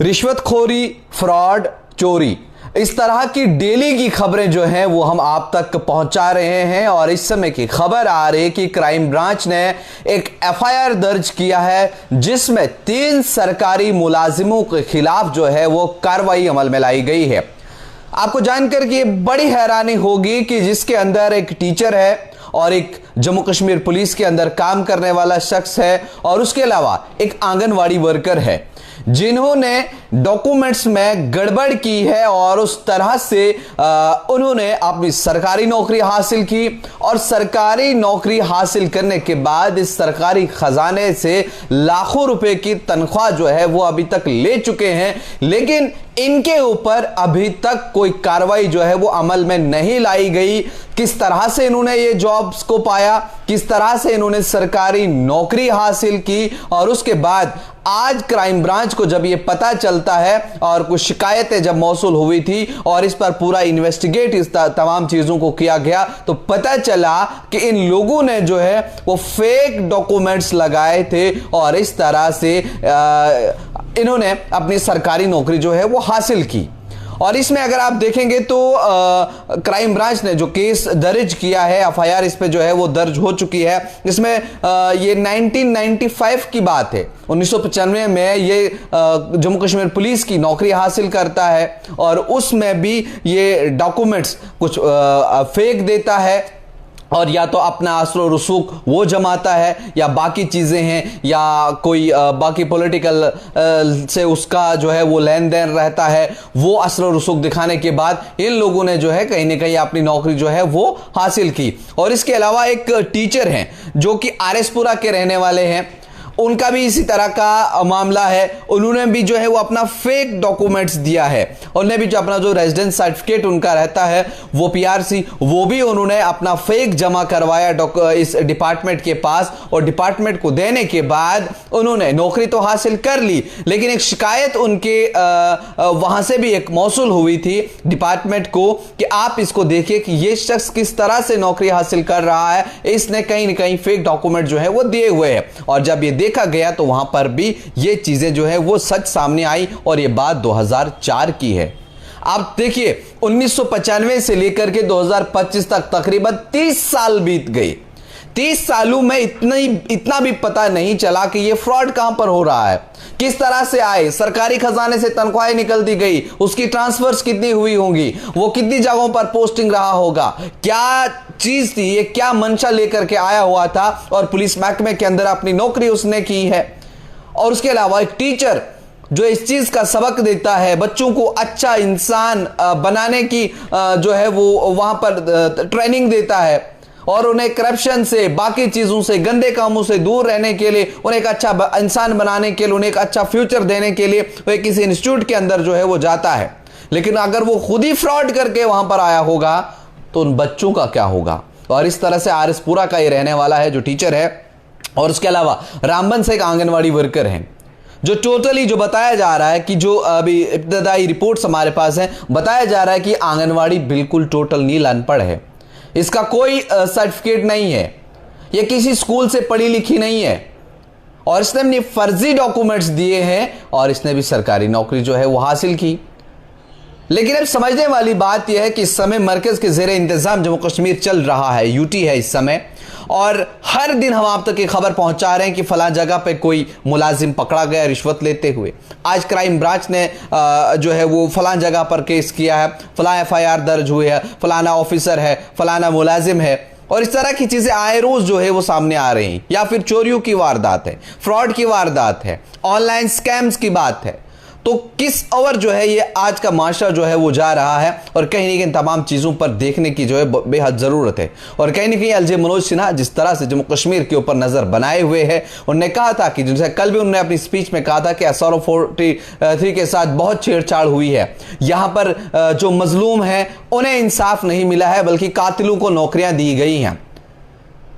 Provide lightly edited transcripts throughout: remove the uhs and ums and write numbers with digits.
रिश्वतखोरी, फ्रॉड, चोरी, इस तरह की डेली की खबरें जो हैं वो हम आप तक पहुंचा रहे हैं। और इस समय की खबर आ रही है कि क्राइम ब्रांच ने एक एफआईआर दर्ज किया है जिसमें 3 सरकारी मुलाजिमों के खिलाफ जो है वो कार्रवाई अमल में लाई गई है। आपको जानकर कि बड़ी हैरानी होगी कि जिसके अंदर एक टीचर है और एक जम्मू कश्मीर पुलिस के अंदर काम करने वाला शख्स है और उसके अलावा एक आंगनवाड़ी वर्कर है जिन्होंने डॉक्यूमेंट्स में गड़बड़ की है और उस तरह से उन्होंने अपनी सरकारी नौकरी हासिल की और सरकारी नौकरी हासिल करने के बाद इस सरकारी खजाने से लाखों रुपए की तनख्वाह जो है वो अभी तक ले चुके हैं, लेकिन इनके ऊपर अभी तक कोई कार्रवाई जो है वो अमल में नहीं लाई गई। किस तरह से इन्होंने ये जॉब्स को पाया, किस तरह से इन्होंने सरकारी नौकरी हासिल की और उसके बाद आज क्राइम ब्रांच को जब ये पता चलता है और कुछ शिकायतें जब मौसूल हुई थी और इस पर पूरा इन्वेस्टिगेट इस तमाम चीजों को किया गया तो पता चला कि इन लोगों ने जो है वो फेक डॉक्यूमेंट्स लगाए थे और इस तरह से इन्होंने अपनी सरकारी नौकरी जो है वो हासिल की। और इसमें अगर आप देखेंगे तो क्राइम ब्रांच ने जो केस दर्ज किया है, एफआईआर इस पे जो है वो दर्ज हो चुकी है। इसमें ये 1995 की बात है, 1995 में ये जम्मू कश्मीर पुलिस की नौकरी हासिल करता है और उसमें भी ये डॉक्यूमेंट्स कुछ फेक देता है और या तो अपना असर रसूख वो जमाता है या बाकी चीज़ें हैं या कोई बाकी पॉलिटिकल से उसका जो है वो लेन देन रहता है, वो असर रसूख दिखाने के बाद इन लोगों ने जो है कहीं ना कहीं अपनी नौकरी जो है वो हासिल की। और इसके अलावा एक टीचर हैं जो कि आरएसपुरा के रहने वाले हैं, उनका भी इसी तरह का मामला है। उन्होंने भी जो है वो अपना फेक डॉक्यूमेंट्स दिया है, उन्होंने भी जो अपना जो रेजिडेंस सर्टिफिकेट उनका रहता है वो पीआरसी वो भी उन्होंने अपना फेक जमा करवाया इस डिपार्टमेंट के पास और डिपार्टमेंट को देने के बाद उन्होंने नौकरी तो हासिल कर ली, लेकिन एक शिकायत उनके वहां से भी एक मौसूल हुई थी डिपार्टमेंट को कि आप इसको देखिए कि ये शख्स किस तरह से नौकरी हासिल कर रहा है, इसने कहीं ना कहीं फेक डॉक्यूमेंट जो है वो दिए हुए हैं। और जब ये देखा गया तो वहां पर भी ये चीजें जो है वो सच सामने आई और ये बात 2004 की है। आप देखिए 1995 से लेकर के 2025 तक तकरीबन 30 साल बीत गए। 30 सालों में इतना भी पता नहीं चला कि ये फ्रॉड कहां पर हो रहा है, किस तरह से आए, सरकारी खजाने से तनख्वाहें निकलती गई, उसकी ट्रांसफर्स कितनी हुई होंगी, वो कितनी जगहों पर पोस्टिंग रहा होगा, क्या चीज थी ये, क्या मंशा लेकर के आया हुआ था और पुलिस महकमे के अंदर अपनी नौकरी उसने की है। और उसके अलावा एक टीचर जो इस चीज का सबक देता है, बच्चों को अच्छा इंसान बनाने की जो है वो वहां पर ट्रेनिंग देता है और उन्हें करप्शन से, बाकी चीजों से, गंदे कामों से दूर रहने के लिए, उन्हें एक अच्छा इंसान बनाने के लिए, उन्हें एक अच्छा फ्यूचर देने के लिए वो किसी इंस्टीट्यूट के अंदर जो है वो जाता है। लेकिन अगर वो खुद ही फ्रॉड करके वहां पर आया होगा तो उन बच्चों का क्या होगा। और इस तरह से आरएसपुरा का ये रहने वाला है जो टीचर है और उसके अलावा रामबन से एक आंगनवाड़ी वर्कर है जो टोटली जो बताया जा रहा है कि जो अभी इब्तदाई रिपोर्ट्स हमारे पास है, बताया जा रहा है कि आंगनवाड़ी बिल्कुल टोटल नील अनपढ़ है, इसका कोई सर्टिफिकेट नहीं है, ये किसी स्कूल से पढ़ी लिखी नहीं है और इसने अपनी फर्जी डॉक्यूमेंट्स दिए हैं और इसने भी सरकारी नौकरी जो है वो हासिल की। लेकिन अब समझने वाली बात यह है कि इस समय मरकज के ज़ेरे इंतजाम जम्मू कश्मीर चल रहा है, यूटी है इस समय, और हर दिन हम आप तक ये खबर पहुंचा रहे हैं कि फलां जगह पे कोई मुलाजिम पकड़ा गया रिश्वत लेते हुए। आज क्राइम ब्रांच ने जो है वो फलां जगह पर केस किया है, फलां एफआईआर दर्ज हुई है, फलाना ऑफिसर है, फलाना मुलाजिम है, और इस तरह की चीजें आए रोज जो है वो सामने आ रही हैं। या फिर चोरियों की वारदात है, फ्रॉड की वारदात है, ऑनलाइन स्कैम्स की बात है। तो किस ओर जो है ये आज का माशरा जो है वो जा रहा है और कहीं ना कहीं तमाम चीज़ों पर देखने की जो है बेहद ज़रूरत है। और कहीं ना कहीं एलजे मनोज सिन्हा जिस तरह से जम्मू कश्मीर के ऊपर नज़र बनाए हुए हैं, उन्होंने कहा था कि जैसे कल भी उन्होंने अपनी स्पीच में कहा था कि SR43 के साथ बहुत छेड़छाड़ हुई है, यहाँ पर जो मजलूम हैं उन्हें इंसाफ नहीं मिला है बल्कि कातिलों को नौकरियाँ दी गई हैं।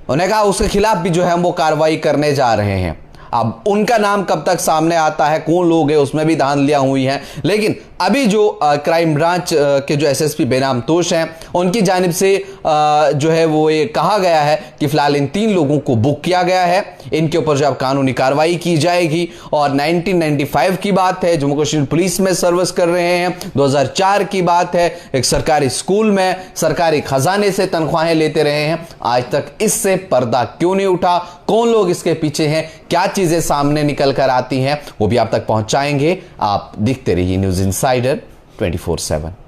उन्होंने कहा उसके खिलाफ भी जो है हम वो कार्रवाई करने जा रहे हैं। अब उनका नाम कब तक सामने आता है, कौन लोग हैं, उसमें भी धांधलियां हुई हैं। लेकिन अभी जो क्राइम ब्रांच के जो एसएसपी बेनाम तोश हैं, उनकी जानिब से जो है वो ये कहा गया है कि फिलहाल इन 3 लोगों को बुक किया गया है, इनके ऊपर जो अब कानूनी कार्रवाई की जाएगी। और 1995 की बात है, जम्मू कश्मीर पुलिस में सर्विस कर रहे हैं। 2004 की बात है, एक सरकारी स्कूल में सरकारी खजाने से तनख्वाहें लेते रहे हैं। आज तक इससे पर्दा क्यों नहीं उठा, कौन लोग इसके पीछे हैं, क्या चीजें सामने निकल कर आती हैं, वो भी आप तक पहुंचाएंगे। आप देखते रहिए न्यूज़ इनसाइडर 24/7।